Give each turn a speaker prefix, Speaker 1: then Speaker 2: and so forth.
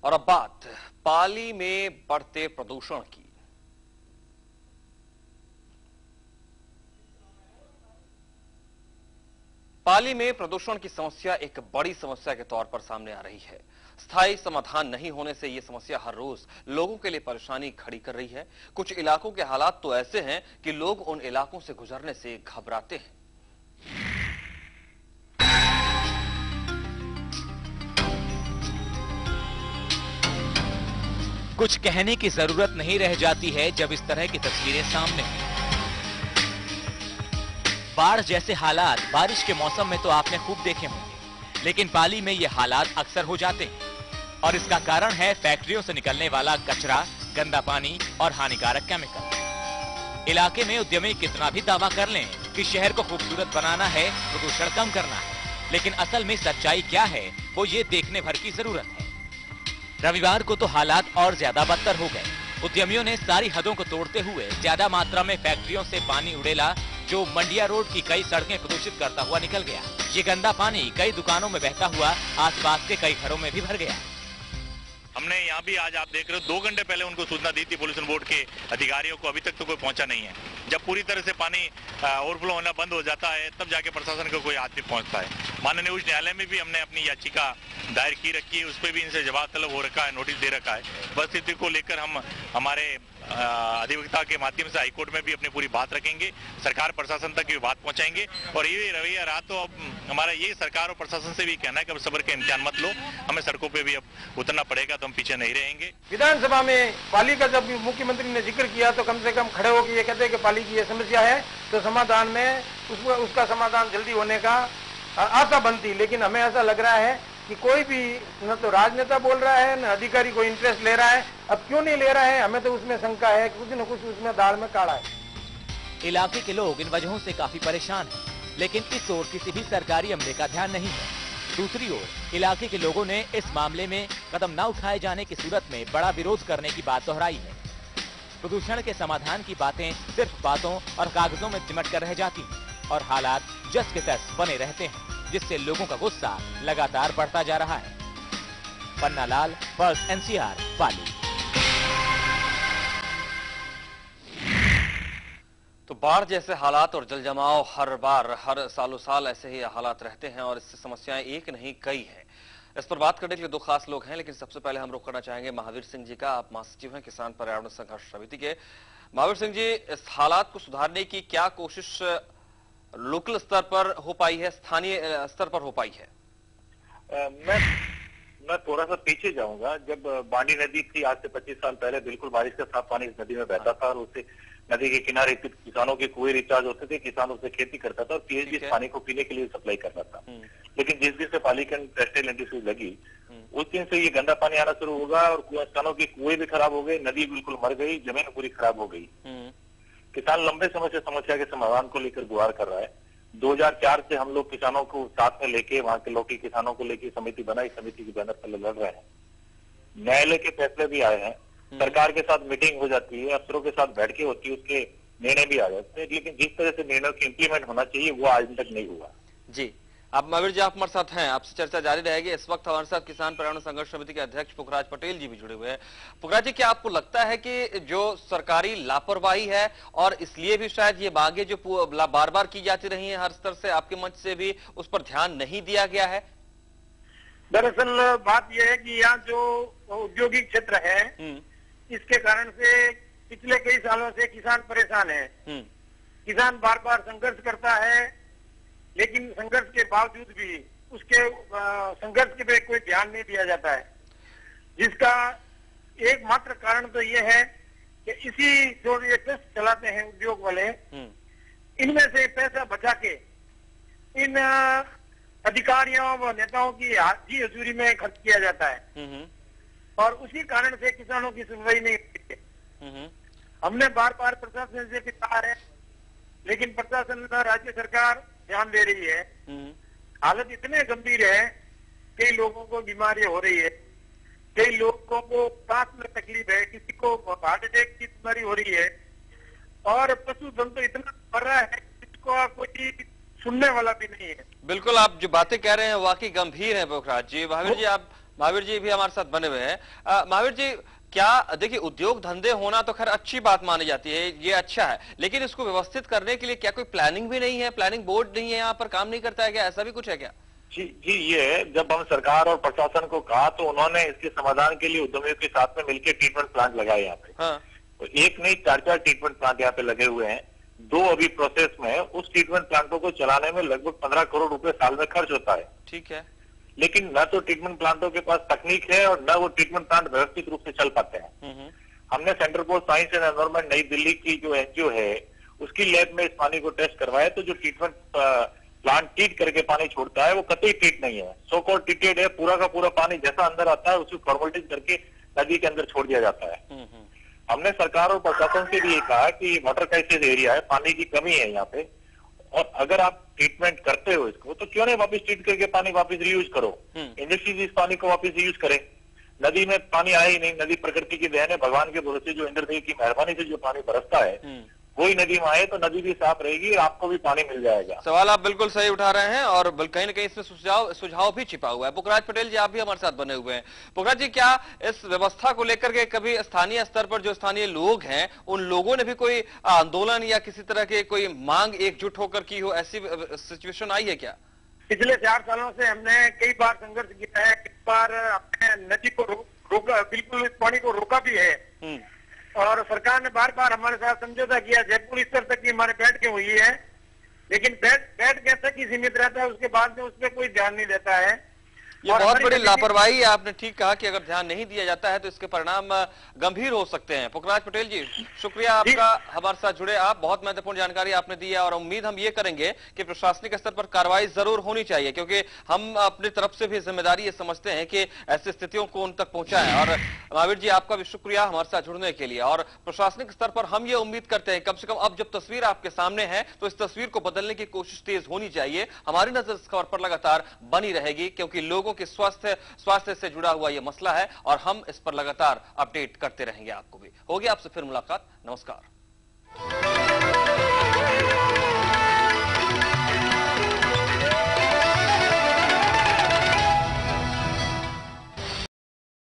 Speaker 1: और अब बात पाली में बढ़ते प्रदूषण की। पाली में प्रदूषण की समस्या एक बड़ी समस्या के तौर पर सामने आ रही है। स्थायी समाधान नहीं होने से यह समस्या हर रोज लोगों के लिए परेशानी खड़ी कर रही है। कुछ इलाकों के हालात तो ऐसे हैं कि लोग उन इलाकों से गुजरने से घबराते हैं।
Speaker 2: कुछ कहने की जरूरत नहीं रह जाती है जब इस तरह की तस्वीरें सामने आएं। बाढ़ जैसे हालात बारिश के मौसम में तो आपने खूब देखे होंगे, लेकिन पाली में ये हालात अक्सर हो जाते हैं और इसका कारण है फैक्ट्रियों से निकलने वाला कचरा, गंदा पानी और हानिकारक केमिकल। इलाके में उद्यमी कितना भी दावा कर लें कि शहर को खूबसूरत बनाना है, प्रदूषण कम करना है, लेकिन असल में सच्चाई क्या है वो ये देखने भर की जरूरत है। रविवार को तो हालात और ज्यादा बदतर हो गए। उद्यमियों ने सारी हदों को तोड़ते हुए ज्यादा मात्रा में फैक्ट्रियों से पानी उड़ेला, जो मंडिया रोड की कई सड़कें प्रदूषित करता हुआ निकल गया। ये गंदा पानी कई दुकानों में बहता हुआ आसपास के कई घरों में भी भर गया।
Speaker 3: हमने यहाँ भी आज आप देख रहे हो 2 घंटे पहले उनको सूचना दी थी पोल्यूशन बोर्ड के अधिकारियों को, अभी तक तो कोई पहुंचा नहीं है। जब पूरी तरह से पानी ओवरफ्लो होना बंद हो जाता है तब जाके प्रशासन को कोई आदमी पहुंचता है। माननीय उच्च न्यायालय में भी हमने अपनी याचिका दायर की रखी है, उस पर भी इनसे जवाब तलब हो रखा है, नोटिस दे रखा है। बस स्थिति को लेकर हम हमारे अधिवक्ता के माध्यम से हाईकोर्ट में भी अपनी पूरी बात रखेंगे, सरकार प्रशासन तक ये बात पहुंचाएंगे। और ये रवैया रहा तो अब हमारा ये सरकार और प्रशासन से भी कहना है कि अब सब्र का इम्तिहान मत लो, हमें सड़कों पे भी अब उतरना पड़ेगा, तो हम पीछे नहीं रहेंगे।
Speaker 4: विधानसभा में पाली का जब मुख्यमंत्री ने जिक्र किया तो कम से कम खड़े होकर ये कहते हैं कि पाली की ये समस्या है, तो समाधान में उसका समाधान जल्दी होने का आशा बनती। लेकिन हमें ऐसा लग रहा है कि कोई भी न तो राजनेता बोल रहा है, न अधिकारी कोई इंटरेस्ट ले रहा है। अब क्यों नहीं ले रहा है, हमें तो उसमें शंका है, कुछ न कुछ उसमें दाल में काढ़ा है।
Speaker 2: इलाके के लोग इन वजहों से काफी परेशान हैं, लेकिन इस ओर किसी भी सरकारी अमले का ध्यान नहीं है। दूसरी ओर इलाके के लोगों ने इस मामले में कदम न उठाए जाने की सूरत में बड़ा विरोध करने की बात दोहराई है। प्रदूषण के समाधान की बातें सिर्फ बातों और कागजों में सिमट कर रह जाती हैं और हालात जस के तस बने रहते हैं, जिससे लोगों का गुस्सा लगातार बढ़ता जा रहा है। पन्ना लाल, पल्स एनसीआर, पाली।
Speaker 1: तो बाढ़ जैसे हालात और जल जमाव हर सालों साल ऐसे ही हालात रहते हैं और इससे समस्याएं एक नहीं कई हैं। इस पर बात करने के लिए 2 खास लोग हैं, लेकिन सबसे पहले हम रुख करना चाहेंगे महावीर सिंह जी का। आप महासचिव हैं किसान पर्यावरण संघर्ष समिति के। महावीर सिंह जी, इस हालात को सुधारने की क्या कोशिश लोकल स्तर पर हो पाई है, स्थानीय स्तर पर हो पाई है?
Speaker 5: मैं थोड़ा सा पीछे जाऊंगा। जब बांडी नदी थी आज से 25 साल पहले, बिल्कुल बारिश का साफ पानी इस नदी में बहता था और उससे नदी के किनारे किसानों के कुएं रिचार्ज होते थे, किसान उससे खेती करता था और पीएचडी इस पानी को पीने के लिए सप्लाई करता था। लेकिन जिस दिन से पाली के टेक्सटाइल इंडस्ट्री लगी, उस दिन से ये गंदा पानी आना शुरू होगा और किसानों के कुएं भी खराब हो गए, नदी बिल्कुल मर गई, जमीन पूरी खराब हो गई। किसान लंबे समय से समस्या के समाधान को लेकर गुहार कर रहा है। 2004 से हम लोग किसानों को साथ में लेके, वहां के लोग किसानों को लेके समिति बनाई, समिति की बैनर पर लड़ रहे हैं। न्यायालय के फैसले भी आए हैं, सरकार के साथ मीटिंग हो जाती है, अफसरों के साथ बैठ के होती है, उसके निर्णय भी आ जाते हैं, लेकिन जिस तरह से निर्णय की इंप्लीमेंट होना चाहिए वो आज तक नहीं हुआ।
Speaker 1: जी, अब महावीर जी आप हमारे साथ हैं, आपसे चर्चा जारी रहेगी। इस वक्त हमारे साथ किसान पर्यावरण संघर्ष समिति के अध्यक्ष पुखराज पटेल जी भी जुड़े हुए हैं। पुखराज जी, क्या आपको लगता है कि जो सरकारी लापरवाही है और इसलिए भी शायद ये मांगे जो बार बार की जाती रही है हर स्तर से, आपके मंच से भी उस पर ध्यान नहीं दिया गया है?
Speaker 4: दरअसल बात यह है कि यहाँ जो औद्योगिक क्षेत्र है, इसके कारण से पिछले कई सालों से किसान परेशान है। किसान बार बार संघर्ष करता है, लेकिन संघर्ष के बावजूद भी उसके संघर्ष के पे कोई ध्यान नहीं दिया जाता है, जिसका एकमात्र कारण तो ये है कि इसी जो ये ट्रस्ट चलाते हैं उद्योग वाले, इनमें से पैसा बचा के इन अधिकारियों व नेताओं की हाजी हजूरी में खर्च किया जाता है और उसी कारण से किसानों की सुनवाई नहीं होती है। हमने बार बार प्रशासन से भी कहा है, लेकिन प्रशासन, राज्य सरकार ध्यान दे रही है। हालत इतने गंभीर है, कई लोगों को बीमारी हो रही है, कई लोगों को सांस में तकलीफ है, किसी को हार्ट अटैक की बीमारी हो रही है और पशुधन तो इतना मर रहा है जिसको कोई सुनने वाला भी नहीं है।
Speaker 1: बिल्कुल, आप जो बातें कह रहे हैं वाकई गंभीर है पुखराज जी। महावीर जी, आप महावीर जी भी हमारे साथ बने हुए हैं। महावीर जी, क्या देखिए, उद्योग धंधे होना तो खैर अच्छी बात मानी जाती है, ये अच्छा है, लेकिन इसको व्यवस्थित करने के लिए क्या कोई प्लानिंग भी नहीं है? प्लानिंग बोर्ड नहीं है, यहाँ पर काम नहीं करता है क्या? ऐसा भी कुछ है क्या?
Speaker 5: जी, ये जब हम सरकार और प्रशासन को कहा तो उन्होंने इसके समाधान के लिए उद्यमियों के साथ में मिलकर ट्रीटमेंट प्लांट लगाए यहाँ पे।
Speaker 1: हाँ।
Speaker 5: तो एक नहीं 4 ट्रीटमेंट प्लांट यहाँ पे लगे हुए हैं, 2 अभी प्रोसेस में है। उस ट्रीटमेंट प्लांटों को चलाने में लगभग 15 करोड़ रुपए साल में खर्च होता है।
Speaker 1: ठीक है।
Speaker 5: लेकिन न तो ट्रीटमेंट प्लांटों के पास तकनीक है और न वो ट्रीटमेंट प्लांट व्यवस्थित रूप से चल पाते हैं। हमने centre for science and environment नई दिल्ली की जो एनजीओ है उसकी लैब में इस पानी को टेस्ट करवाया, तो जो ट्रीटमेंट प्लांट ट्रीट करके पानी छोड़ता है वो कतई ट्रीट नहीं है, सो कॉल्ड ट्रीटेड है। पूरा का पूरा पानी जैसा अंदर आता है उसको फॉर्मेलिटीज करके नदी के अंदर छोड़ दिया जाता है। हमने सरकार और प्रशासन से भी ये कहा कि वाटर क्राइसिस एरिया है, पानी की कमी है यहाँ पे, और अगर आप ट्रीटमेंट करते हो इसको तो क्यों नहीं वापस ट्रीट करके पानी वापस रीयूज करो। इंडस्ट्रीज इस पानी को वापस रीयूज करें। नदी में पानी आया ही नहीं, नदी प्रकृति की देन है, भगवान के भरोसे जो इंद्रदेव की मेहरबानी से जो पानी बरसता है वही नदी में आए तो नदी भी साफ रहेगी और आपको भी पानी मिल जाएगा।
Speaker 1: सवाल आप बिल्कुल सही उठा रहे हैं और कहीं ना कहीं इसमें सुझाव भी छिपा हुआ है। पुखराज पटेल जी, आप भी हमारे साथ बने हुए हैं। पुखराज जी, क्या इस व्यवस्था को लेकर के कभी स्थानीय स्तर पर जो स्थानीय लोग हैं उन लोगों ने भी कोई आंदोलन या किसी तरह के कोई मांग एकजुट होकर की हो, ऐसी सिचुएशन आई है क्या?
Speaker 4: पिछले 4 सालों से हमने कई बार संघर्ष किया है, कई बार अपने नदी को रोका, बिल्कुल पानी को रोका भी है, और सरकार ने बार बार हमारे साथ समझौता किया। जयपुर स्तर तक की हमारे बैठकें हुई है, लेकिन बैठकें तक ही सीमित रहता है, उसके बाद में उस पर कोई ध्यान नहीं देता है।
Speaker 1: ये बहुत बड़ी लापरवाही है। आपने ठीक कहा कि अगर ध्यान नहीं दिया जाता है तो इसके परिणाम गंभीर हो सकते हैं। पुखराज पटेल जी, शुक्रिया आपका, हमारे साथ जुड़े आप, बहुत महत्वपूर्ण जानकारी आपने दी है और उम्मीद हम ये करेंगे कि प्रशासनिक स्तर पर कार्रवाई जरूर होनी चाहिए, क्योंकि हम अपनी तरफ से भी जिम्मेदारी ये समझते हैं कि ऐसी स्थितियों को उन तक पहुंचाएं। और महावीर जी, आपका भी शुक्रिया हमारे साथ जुड़ने के लिए। और प्रशासनिक स्तर पर हम ये उम्मीद करते हैं, कम से कम अब जब तस्वीर आपके सामने है तो इस तस्वीर को बदलने की कोशिश तेज होनी चाहिए। हमारी नजर इस खबर पर लगातार बनी रहेगी, क्योंकि लोगों के स्वास्थ्य से जुड़ा हुआ यह मसला है और हम इस पर लगातार अपडेट करते रहेंगे। आपको भी होगी आपसे फिर मुलाकात। नमस्कार।